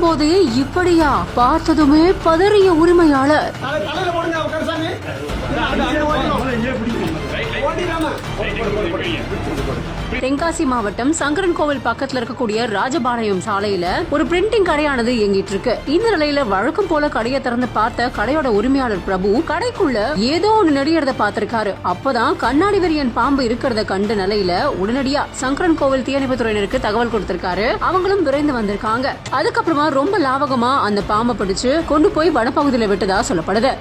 போதே இப்படியா? பார்த்ததுமே பதறிய உரிமையாளர். தென்காசி மாவட்டம் சங்கரன் கோவில் பக்கத்துல இருக்கக்கூடிய ராஜபாளையம் சாலையில ஒரு பிரிண்டிங் கடையானது இயங்கிட்டு இருக்கு. இந்த நிலையில வழக்கம் போல கடையை திறந்து பார்த்த கடையோட உரிமையாளர் பிரபு கடைக்குள்ள ஏதோ ஒண்ணு நெடியறத பாத்திருக்காரு. அப்பதான் கண்ணாடி வெறியன் பாம்பு இருக்கிறத கண்ட நிலையில உடனடியா சங்கரன் கோவில் தீயணைப்பு துறையினருக்கு தகவல் கொடுத்திருக்காரு. அவங்களும் விரைந்து வந்திருக்காங்க. அதுக்கப்புறமா ரொம்ப லாவகமா அந்த பாம்பை பிடிச்சு கொண்டு போய் வனப்பகுதியில விட்டதா சொல்லப்படுது.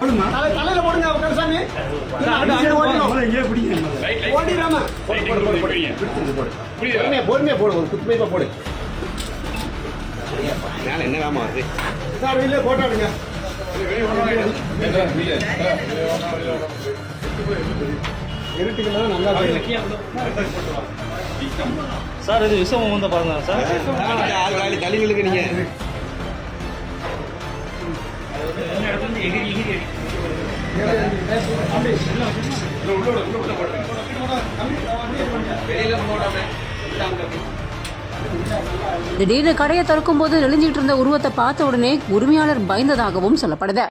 சார் இது விஷம் வந்து பாருங்க சார். தலைகளுக்கு நீங்க திடீர்னு கடையை திறக்கும் போது நெளிஞ்சிட்டு இருந்த உருவத்தை பார்த்த உடனே உரிமையாளர் பயந்ததாகவும் சொல்லப்படுது.